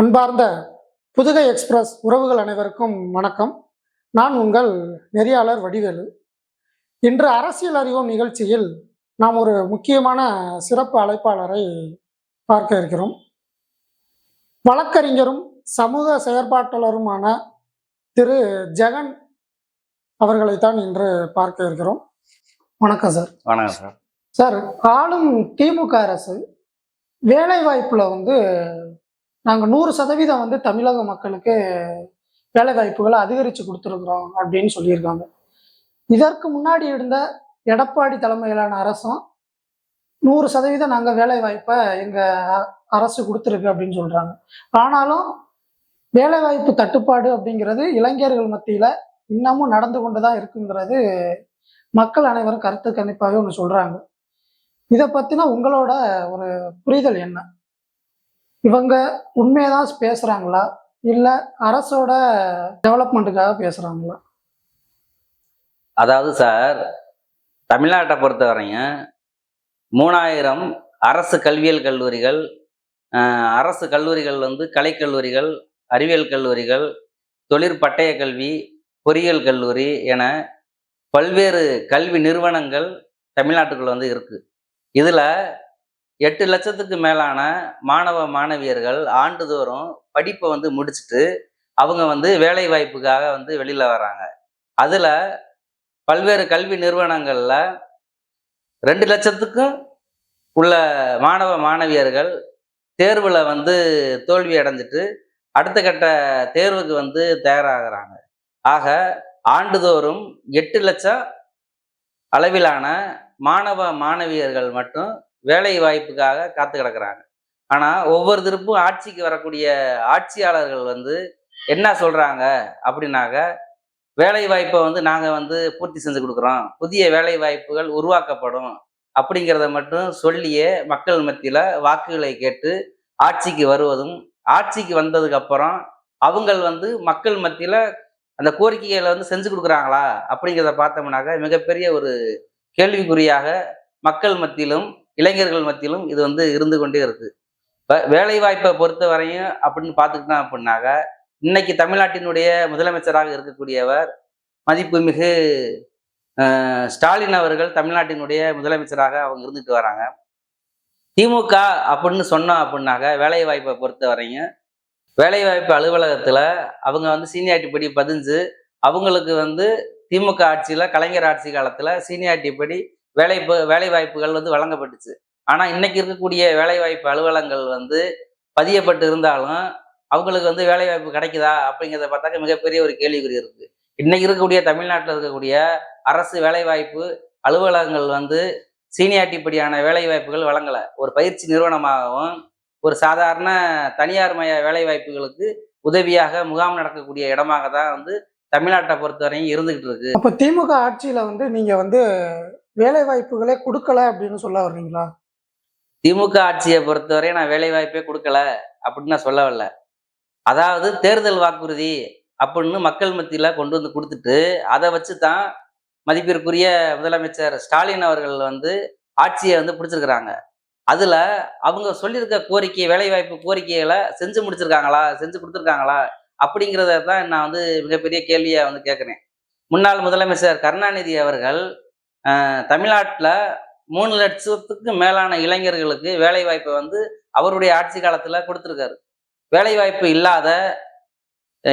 அன்பார்ந்த புதுகை எக்ஸ்பிரஸ் உறவுகள் அனைவருக்கும் வணக்கம். நான் உங்கள் நெறியாளர் வடிவேலு. இன்று அரசியல் அறிவோம் நிகழ்ச்சியில் நாம் ஒரு முக்கியமான சிறப்பு அழைப்பாளரை பார்க்க இருக்கிறோம். வழக்கறிஞரும் சமூக செயற்பாட்டாளருமான திரு ஜெகன் அவர்களைத்தான் இன்று பார்க்க இருக்கிறோம். வணக்கம் சார். வணக்கம் சார். சார், ஆளும் திமுக அரசு வேலை வாய்ப்புல நாங்கள் 100% தமிழக மக்களுக்கு வேலை வாய்ப்புகளை அதிகரித்து கொடுத்துருக்குறோம் அப்படின்னு சொல்லியிருக்காங்க. இதற்கு முன்னாடி இருந்த எடப்பாடி தலைமையிலான அரசும் 100% நாங்கள் வேலை வாய்ப்பை எங்கள் அரசு கொடுத்துருக்கு அப்படின்னு சொல்கிறாங்க. ஆனாலும் வேலை வாய்ப்பு தட்டுப்பாடு அப்படிங்கிறது இளைஞர்கள் மத்தியில் இன்னமும் நடந்து கொண்டு தான் இருக்குங்கிறது மக்கள் அனைவரும் கருத்து கணிப்பாகவே ஒன்று சொல்கிறாங்க. இதை பற்றின உங்களோட ஒரு புரிதல் என்ன? இவங்க உண்மையதான் பேசுறாங்களா இல்ல அரசோட டெவலப்மெண்ட்டுக்காக பேசுறாங்களா? அதாவது சார், தமிழ்நாட்டை பொறுத்தவரையும் 3000 அரசு கல்வியியல் கல்லூரிகள், அரசு கல்லூரிகள் கலைக்கல்லூரிகள், அறிவியல் கல்லூரிகள், தொழிற்பட்டய கல்வி, பொறியியல் கல்லூரி என பல்வேறு கல்வி நிறுவனங்கள் தமிழ்நாட்டுக்குள்ள இருக்கு. இதுல 8 லட்சத்துக்கு மேலான மாணவ மாணவியர்கள் ஆண்டுதோறும் படிப்பை முடிச்சுட்டு அவங்க வேலை வாய்ப்புக்காக வெளியில வராங்க. அதுல பல்வேறு கல்வி நிறுவனங்கள்ல 2 லட்சத்துக்கும் உள்ள மாணவ மாணவியர்கள் தேர்வுல தோல்வி அடைஞ்சிட்டு அடுத்த கட்ட தேர்வுக்கு தயாராகிறாங்க. ஆக ஆண்டுதோறும் 8 லட்சம் அளவிலான மாணவ மாணவியர்கள் மட்டும் வேலை வாய்ப்புக்காக காத்து கிடக்குறாங்க. ஆனா ஒவ்வொரு திருப்பும் ஆட்சிக்கு வரக்கூடிய ஆட்சியாளர்கள் என்ன சொல்றாங்க அப்படின்னாக்க, வேலை வாய்ப்பை நாங்க பூர்த்தி செஞ்சு கொடுக்குறோம், புதிய வேலை வாய்ப்புகள் உருவாக்கப்படும் அப்படிங்கிறத மட்டும் சொல்லியே மக்கள் மத்தியில வாக்குகளை கேட்டு ஆட்சிக்கு வருவதும், ஆட்சிக்கு வந்ததுக்கு அப்புறம் அவங்க மக்கள் மத்தியில அந்த கோரிக்கைகளை செஞ்சு கொடுக்குறாங்களா அப்படிங்கிறத பார்த்தோம்னாக்க மிகப்பெரிய ஒரு கேள்விக்குறியாக மக்கள் மத்தியிலும் இளைஞர்கள் மத்தியிலும் இது இருந்து கொண்டே இருக்கு. வேலை வாய்ப்பை பொறுத்த வரையும் அப்படின்னு பார்த்துக்கிட்டோம் அப்படின்னாக்க, இன்னைக்கு தமிழ்நாட்டினுடைய முதலமைச்சராக இருக்கக்கூடியவர் மதிப்புமிகு ஸ்டாலின் அவர்கள் தமிழ்நாட்டினுடைய முதலமைச்சராக அவங்க இருந்துட்டு வராங்க. திமுக அப்படின்னு சொன்னோம் அப்படின்னாக்க, வேலை வாய்ப்பை பொறுத்த வரையும் வேலை வாய்ப்பு அலுவலகத்துல அவங்க சீனியாரிட்டி படி பதிஞ்சு அவங்களுக்கு திமுக ஆட்சியில, கலைஞர் ஆட்சி காலத்துல சீனியாரிட்டி படி வேலை வாய்ப்புகள் வழங்கப்பட்டுச்சு. ஆனா இன்னைக்கு இருக்கக்கூடிய வேலை வாய்ப்பு அலுவலகங்கள் பதியப்பட்டு இருந்தாலும் அவங்களுக்கு வேலை வாய்ப்பு கிடைக்குதா அப்படிங்கிறத பார்த்தாக்க மிகப்பெரிய ஒரு கேள்விக்குறி இருக்கு. இன்னைக்கு இருக்கக்கூடிய தமிழ்நாட்டில் இருக்கக்கூடிய அரசு வேலை வாய்ப்பு அலுவலகங்கள் சீனியாரிட்டி படியான வேலை வாய்ப்புகள் வழங்கலை. ஒரு பயிற்சி நிறுவனமாகவும் ஒரு சாதாரண தனியார் மய வேலை வாய்ப்புகளுக்கு உதவியாக முகாம் நடக்கக்கூடிய இடமாக தான் தமிழ்நாட்டை பொறுத்தவரையும் இருந்துகிட்டு இருக்கு. அப்ப திமுக ஆட்சியில நீங்க வேலை வாய்ப்புகளே கொடுக்கல அப்படின்னு சொல்ல வர்றீங்களா? திமுக ஆட்சியை பொறுத்தவரை நான் வேலை வாய்ப்பே கொடுக்கல அப்படின்னு நான் சொல்ல வரல. அதாவது தேர்தல் வாக்குறுதி அப்படின்னு மக்கள் மத்தியில கொண்டு கொடுத்துட்டு அதை வச்சு தான் மதிப்பிற்குரிய முதலமைச்சர் ஸ்டாலின் அவர்கள் ஆட்சியை பிடிச்சிருக்கிறாங்க. அதுல அவங்க சொல்லியிருக்க கோரிக்கை, வேலை வாய்ப்பு கோரிக்கைகளை செஞ்சு முடிச்சிருக்காங்களா, செஞ்சு கொடுத்துருக்காங்களா அப்படிங்கிறத தான் நான் மிகப்பெரிய கேள்வியை கேட்குறேன். முன்னாள் முதலமைச்சர் கருணாநிதி அவர்கள் தமிழ்நாட்டில் 3 லட்சத்துக்கு மேலான இளைஞர்களுக்கு வேலை வாய்ப்பை அவருடைய ஆட்சி காலத்துல கொடுத்துருக்காரு. வேலை வாய்ப்பு இல்லாத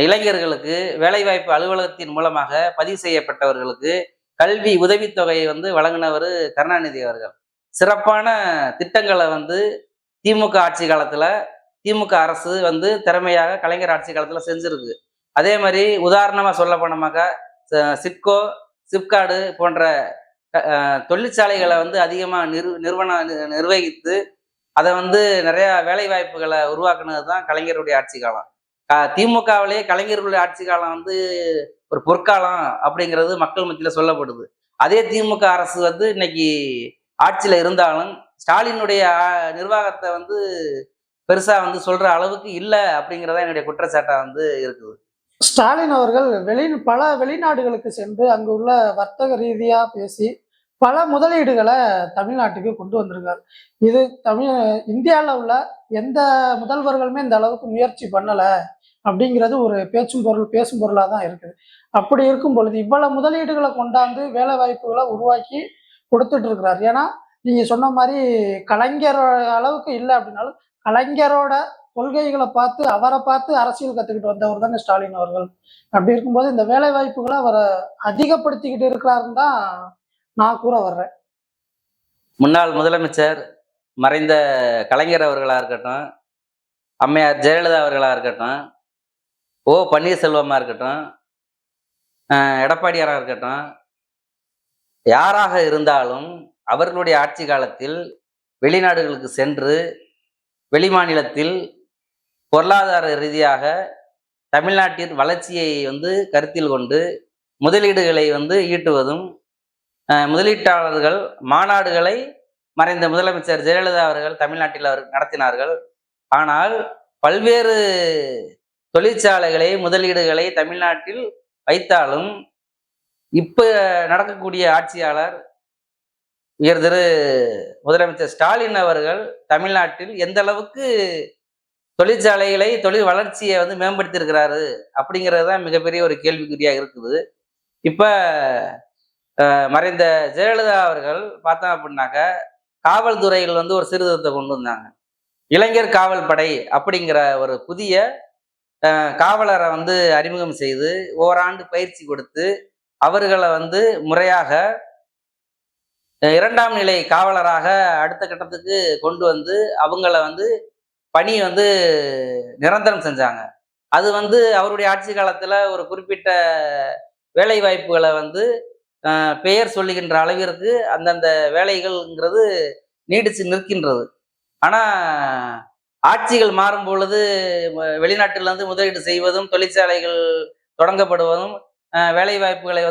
இளைஞர்களுக்கு வேலைவாய்ப்பு அலுவலகத்தின் மூலமாக பதிவு செய்யப்பட்டவர்களுக்கு கல்வி உதவித்தொகையை வழங்கினவர் கருணாநிதி அவர்கள். சிறப்பான திட்டங்களை திமுக ஆட்சி காலத்துல திமுக அரசு திறமையாக கலைஞர் ஆட்சி காலத்துல செஞ்சிருக்கு. அதே மாதிரி உதாரணமா சொல்ல போனோமாக்கா, சிட்கோ, சிப்காடு போன்ற தொழிற்சாலைகளை அதிகமா நிர்வகித்து அதை நிறைய வேலை வாய்ப்புகளை உருவாக்குனது தான் கலைஞருடைய ஆட்சி காலம். திமுகவிலேயே கலைஞர்களுடைய ஆட்சி காலம் ஒரு பொற்காலம் அப்படிங்கிறது மக்கள் மத்தியில சொல்லப்படுது. அதே திமுக அரசு இன்னைக்கு ஆட்சியில இருந்தாலும் ஸ்டாலினுடைய நிர்வாகத்தை பெருசா சொல்ற அளவுக்கு இல்லை அப்படிங்கிறதா என்னுடைய குற்றச்சாட்டா இருக்குது. ஸ்டாலின் அவர்கள் பல வெளிநாடுகளுக்கு சென்று அங்கு உள்ள வர்த்தக ரீதியா பேசி பல முதலீடுகளை தமிழ்நாட்டுக்கு கொண்டு வந்திருக்காரு. இது இந்தியாவில் உள்ள எந்த முதல்வர்களுமே இந்த அளவுக்கு முயற்சி பண்ணல அப்படிங்கிறது ஒரு பேசும் பொருளாக தான் இருக்குது. அப்படி இருக்கும் பொழுது இவ்வளவு முதலீடுகளை கொண்டாந்து வேலை வாய்ப்புகளை உருவாக்கி கொடுத்துட்டு இருக்கிறார். ஏன்னா நீங்க சொன்ன மாதிரி கலைஞர் அளவுக்கு இல்லை அப்படின்னாலும் கலைஞரோட கொள்கைகளை பார்த்து அவரை பார்த்து அரசியல் கத்துக்கிட்டு வந்தவர் தானே ஸ்டாலின் அவர்கள். அப்படி இருக்கும்போது இந்த வேலை வாய்ப்புகளை அவரை அதிகப்படுத்திக்கிட்டு இருக்கிறாருன்னு தான் நான் கூற வர்றேன். முன்னாள் முதலமைச்சர் மறைந்த கலைஞர் அவர்களா இருக்கட்டும், அம்மையார் ஜெயலலிதா அவர்களா இருக்கட்டும், ஓ பன்னீர்செல்வமா இருக்கட்டும், எடப்பாடியாரா இருக்கட்டும், யாராக இருந்தாலும் அவர்களுடைய ஆட்சி காலத்தில் வெளிநாடுகளுக்கு சென்று வெளிமாநிலத்தில் பொருளாதார ரீதியாக தமிழ்நாட்டின் வளர்ச்சியை கருத்தில் கொண்டு முதலீடுகளை ஈட்டுவதும், முதலீட்டாளர்கள் மாநாடுகளை மறைந்த முதலமைச்சர் ஜெயலலிதா அவர்கள் தமிழ்நாட்டில் நடத்தினார்கள். ஆனால் பல்வேறு தொழிற்சாலைகளை முதலீடுகளை தமிழ்நாட்டில் வைத்தாலும் இப்ப நடக்கக்கூடிய ஆட்சியாளர் உயர் திரு முதலமைச்சர் ஸ்டாலின் அவர்கள் தமிழ்நாட்டில் எந்த அளவுக்கு தொழிற்சாலைகளை தொழில் வளர்ச்சியை மேம்படுத்தி இருக்கிறாரு அப்படிங்கிறது தான் மிகப்பெரிய ஒரு கேள்விக்குறியாக இருக்குது. இப்ப மறைந்த ஜெயலலிதா அவர்கள் பார்த்தோம் அப்படின்னாக்க காவல்துறையில் ஒரு சீர்திருத்தத்தை கொண்டு வந்தாங்க. இளைஞர் காவல் படை அப்படிங்கிற ஒரு புதிய காவலரை அறிமுகம் செய்து ஓராண்டு பயிற்சி கொடுத்து அவர்களை முறையாக இரண்டாம் நிலை காவலராக அடுத்த கட்டத்துக்கு கொண்டு அவங்கள பணி நிரந்தரம் செஞ்சாங்க. அது அவருடைய ஆட்சி காலத்துல ஒரு குறிப்பிட்ட வேலை வாய்ப்புகளை பெயர் சொல்லுகின்ற அளவிற்கு அந்தந்த வேலைகள்ங்கிறது நீடிச்சு நிற்கின்றது. ஆனா ஆட்சிகள் மாறும் பொழுது வெளிநாட்டிலிருந்து முதலீடு செய்வதும், தொழிற்சாலைகள் தொடங்கப்படுவதும், வேலை வாய்ப்புகளை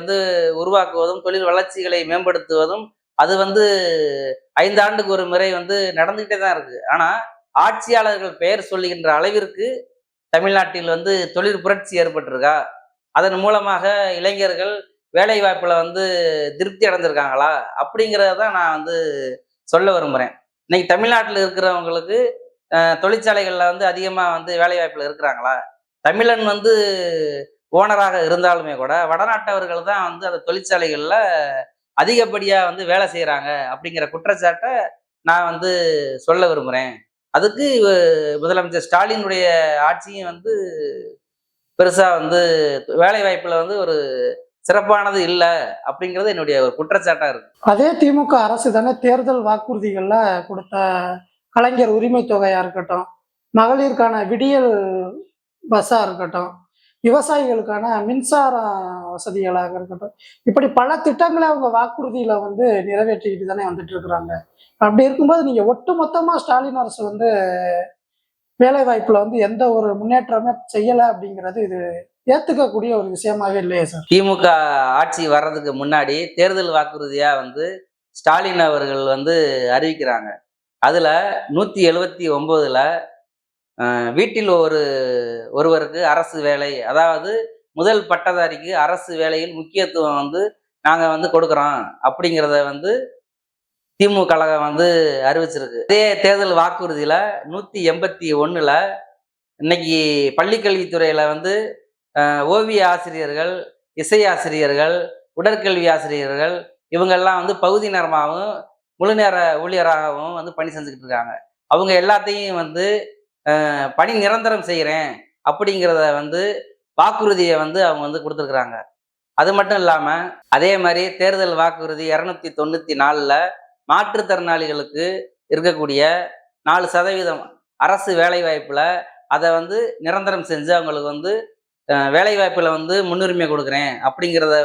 உருவாக்குவதும், தொழில் வளர்ச்சிகளை மேம்படுத்துவதும் அது 5 ஆண்டுக்கு ஒரு முறை நடந்துகிட்டே தான் இருக்கு. ஆனா ஆட்சியாளர்கள் பெயர் சொல்லுகின்ற அளவிற்கு தமிழ்நாட்டில் தொழில் புரட்சி ஏற்பட்டிருக்கா? அதன் மூலமாக இளைஞர்கள் வேலை வாய்ப்புல திருப்தி அடைஞ்சிருக்காங்களா? அப்படிங்கிறத தான் நான் சொல்ல விரும்புறேன். இன்னைக்கு தமிழ்நாட்டில் இருக்கிறவங்களுக்கு தொழிற்சாலைகள்ல அதிகமா வேலை வாய்ப்புல இருக்கிறாங்களா? தமிழன் ஓனராக இருந்தாலுமே கூட வடநாட்டவர்கள் தான் அந்த தொழிற்சாலைகள்ல அதிகப்படியா வேலை செய்யறாங்க அப்படிங்கிற குற்றச்சாட்டை நான் சொல்ல விரும்புறேன். அதுக்கு முதலமைச்சர் ஸ்டாலினுடைய ஆட்சியும் பெருசா வேலை வாய்ப்புல ஒரு சிறப்பானது இல்லை அப்படிங்கிறது என்னுடைய ஒரு குற்றச்சாட்டா இருக்கு. அதே திமுக அரசு தானே தேர்தல் வாக்குறுதிகள்ல கொடுத்த கலைஞர் உரிமை தொகையா இருக்கட்டும், மகளிருக்கான விடியல் பஸ்ஸா இருக்கட்டும், விவசாயிகளுக்கான மின்சார வசதிகளாக இருக்கட்டும், இப்படி பல திட்டங்களை அவங்க வாக்குறுதியில நிறைவேற்றிக்கிட்டு தானே வந்துட்டு இருக்கிறாங்க. அப்படி இருக்கும்போது நீங்க ஒட்டு மொத்தமா ஸ்டாலின் அரசு வேலை வாய்ப்புல எந்த ஒரு முன்னேற்றமே செய்யலை அப்படிங்கிறது இது ஏத்துக்கக்கூடிய ஒரு விஷயமாவே இல்லையே சார். திமுக ஆட்சி வர்றதுக்கு முன்னாடி தேர்தல் வாக்குறுதியா ஸ்டாலின் அவர்கள் அறிவிக்கிறாங்க. அதுல 179ல வீட்டில் ஒருவருக்கு அரசு வேலை, அதாவது முதல் பட்டதாரிக்கு அரசு வேலையில் முக்கியத்துவம் நாங்க கொடுக்குறோம் அப்படிங்கிறத திமுக கழகம் அறிவிச்சிருக்கு. அதே தேர்தல் வாக்குறுதியில 181ல இன்னைக்கு பள்ளிக்கல்வித்துறையில ஓவிய ஆசிரியர்கள், இசை ஆசிரியர்கள், உடற்கல்வி ஆசிரியர்கள் இவங்கெல்லாம் பகுதி நேரமாகவும் முழு நேர ஊழியராகவும் பணி செஞ்சுக்கிட்டு இருக்காங்க. அவங்க எல்லாத்தையும் பணி நிரந்தரம் செய்கிறேன் அப்படிங்கிறத வாக்குறுதியை அவங்க கொடுத்துருக்குறாங்க. அது மட்டும் இல்லாம அதே மாதிரி தேர்தல் வாக்குறுதி 294ல மாற்றுத்திறனாளிகளுக்கு இருக்கக்கூடிய 4% அரசு வேலை வாய்ப்புல அதை நிரந்தரம் செஞ்சு அவங்களுக்கு வேலை வாய்ப்புல முன்னுரிமை கொடுக்குறேன் அப்படிங்கிறத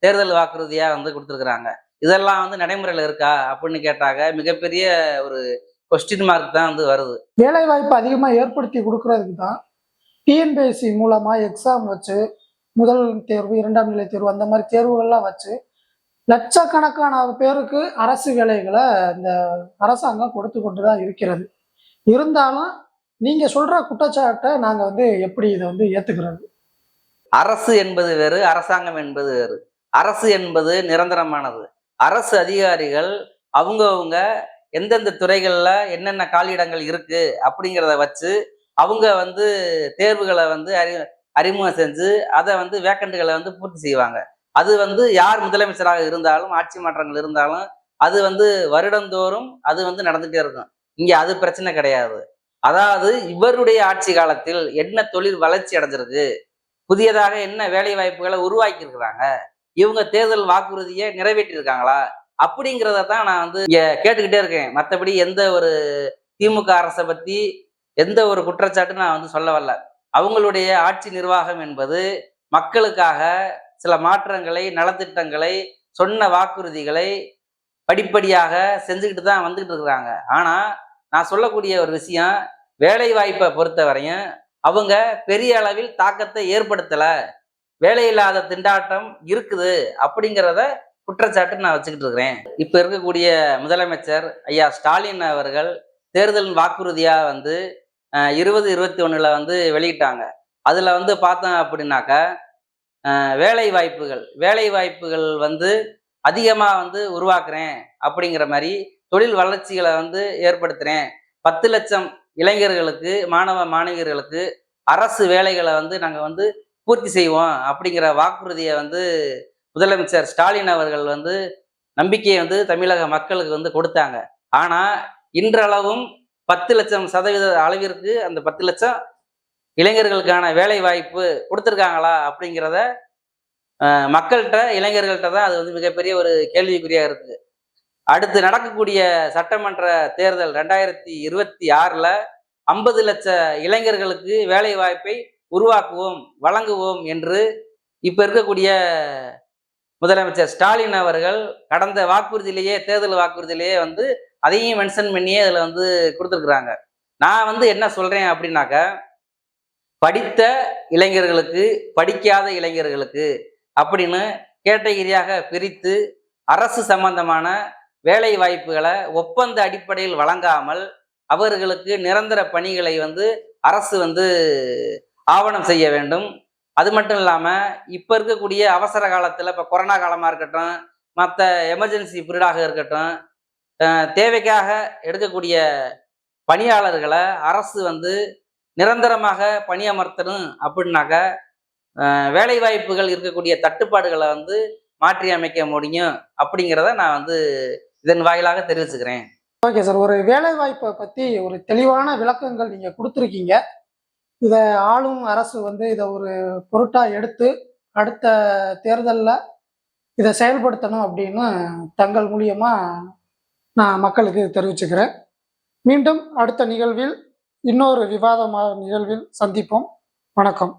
தேர்தல் வாக்குறுதியா கொடுத்துருக்குறாங்க. இதெல்லாம் நடைமுறையில இருக்கா அப்படின்னு கேட்டாங்க மிகப்பெரிய ஒரு கொஸ்டின் மார்க் தான் வருது. வேலை வாய்ப்பு அதிகமா ஏற்படுத்தி கொடுக்கறதுக்கு தான் டிஎன்பிஎஸ்சி மூலமா எக்ஸாம் வச்சு முதல் தேர்வு, 2ஆம் நிலை தேர்வு அந்த மாதிரி தேர்வுகள்லாம் வச்சு லட்சக்கணக்கான பேருக்கு அரசு வேலைகளை இந்த அரசாங்கம் கொடுத்து கொண்டு தான் இருக்கிறது. இருந்தாலும் நீங்க சொல்ற குற்றச்சாட்டை நாங்க எப்படி இதை ஏத்துக்கிறது? அரசு என்பது வேறு, அரசாங்கம் என்பது வேறு. அரசு என்பது நிரந்தரமானது, அரசு அதிகாரிகள் அவங்கவங்க எந்தெந்த துறைகள்ல என்னென்ன காலியிடங்கள் இருக்கு அப்படிங்கிறத வச்சு அவங்க வந்து தேர்வுகளை வந்து அறிமுகம் செஞ்சு அதை வந்து வேக்கண்ட்டுகளை வந்து பூர்த்தி செய்வாங்க. அது வந்து யார் முதலமைச்சராக இருந்தாலும் ஆட்சி மாற்றங்கள் இருந்தாலும் அது வந்து வருடந்தோறும் அது வந்து நடந்துட்டே இருக்கும். இங்க அது பிரச்சனை கிடையாது. அதாவது இவருடைய ஆட்சி காலத்தில் என்ன தொழில் வளர்ச்சி அடைஞ்சிருக்கு, புதியதாக என்ன வேலை வாய்ப்புகளை உருவாக்கி இருக்கிறாங்க, இவங்க தேர்தல் வாக்குறுதியை நிறைவேற்றி இருக்காங்களா அப்படிங்கிறத தான் நான் வந்து இங்க கேட்டுக்கிட்டே இருக்கேன். மற்றபடி எந்த ஒரு திமுக அரசை பத்தி எந்த ஒரு குற்றச்சாட்டும் நான் வந்து சொல்ல வரல. அவங்களுடைய ஆட்சி நிர்வாகம் என்பது மக்களுக்காக சில மாற்றங்களை, நலத்திட்டங்களை, சொன்ன வாக்குறுதிகளை படிப்படியாக செஞ்சுக்கிட்டு தான் வந்துகிட்டு இருக்கிறாங்க. ஆனா நான் சொல்லக்கூடிய ஒரு விஷயம், வேலை வாய்ப்பை பொறுத்த வரையும் அவங்க பெரிய அளவில் தாக்கத்தை ஏற்படுத்தல, வேலையில்லாத திண்டாட்டம் இருக்குது அப்படிங்கிறத குற்றச்சாட்டு நான் வச்சுக்கிட்டு இருக்கிறேன். இப்ப இருக்கக்கூடிய முதலமைச்சர் ஐயா ஸ்டாலின் அவர்கள் தேர்தல் வாக்குறுதியா வந்து 2021 வந்து வெளியிட்டாங்க. அதுல வந்து பார்த்தோம் அப்படின்னாக்கா வேலை வாய்ப்புகள் வந்து அதிகமா வந்து உருவாக்குறேன் அப்படிங்கிற மாதிரி, தொழில் வளர்ச்சிகளை வந்து ஏற்படுத்துறேன், 10 லட்சம் இளைஞர்களுக்கு, மாணவியர்களுக்கு அரசு வேலைகளை வந்து நாங்க வந்து பூர்த்தி செய்வோம் அப்படிங்கிற வாக்குறுதியை வந்து முதலமைச்சர் ஸ்டாலின் அவர்கள் வந்து நம்பிக்கையை வந்து தமிழக மக்களுக்கு வந்து கொடுத்தாங்க. ஆனா இன்றளவும் 10 லட்சம் அளவிற்கு அந்த 10 லட்சம் இளைஞர்களுக்கான வேலை வாய்ப்பு கொடுத்துருக்காங்களா அப்படிங்கிறத மக்கள்கிட்ட, இளைஞர்கள்ட்ட தான் அது வந்து மிகப்பெரிய ஒரு கேள்விக்குறியா இருக்கு. அடுத்து நடக்கக்கூடிய சட்டமன்ற தேர்தல் 2026ல 50 லட்ச இளைஞர்களுக்கு வேலை வாய்ப்பை உருவாக்குவோம், வழங்குவோம் என்று இப்ப இருக்கக்கூடிய முதலமைச்சர் ஸ்டாலின் அவர்கள் கடந்த தேர்தல் வாக்குறுதியிலேயே வந்து அதையும் மென்ஷன் பண்ணியே அதுல வந்து கொடுத்துருக்குறாங்க. நான் வந்து என்ன சொல்றேன் அப்படின்னாக்க, படித்த இளைஞர்களுக்கு, படிக்காத இளைஞர்களுக்கு அப்படின்னு கேட்டகிரியாக பிரித்து அரசு சம்பந்தமான வேலை வாய்ப்புகளை ஒப்பந்த அடிப்படையில் வழங்காமல் அவர்களுக்கு நிரந்தர பணிகளை வந்து அரசு வந்து ஆவணம் செய்ய வேண்டும். அது மட்டும் இல்லாம இப்ப இருக்கக்கூடிய அவசர காலத்துல, இப்ப கொரோனா காலமா இருக்கட்டும், மற்ற எமர்ஜென்சி பீரியடாக இருக்கட்டும், தேவைக்காக எடுக்கக்கூடிய பணியாளர்களை அரசு வந்து நிரந்தரமாக பணியமர்த்தணும் அப்படின்னாக்க வேலை வாய்ப்புகள் இருக்கக்கூடிய தட்டுப்பாடுகளை வந்து மாற்றி அமைக்க முடியும் அப்படிங்கிறத நான் வந்து இதன் வாயிலாக தெரிவிச்சுக்கிறேன். Okay sir. ஒரு வேலை வாய்ப்பை பத்தி ஒரு தெளிவான விளக்கங்கள் நீங்க கொடுத்துருக்கீங்க. இதை ஆளும் அரசு வந்து இதை ஒரு பொருட்டா எடுத்து அடுத்த தேர்தலில் இதை செயல்படுத்தணும் அப்படின்னு தங்கள் மூலியமா நான் மக்களுக்கு தெரிவிச்சுக்கிறேன். மீண்டும் அடுத்த நிகழ்வில் இன்னொரு விவாதமான நிகழ்வில் சந்திப்போம். வணக்கம்.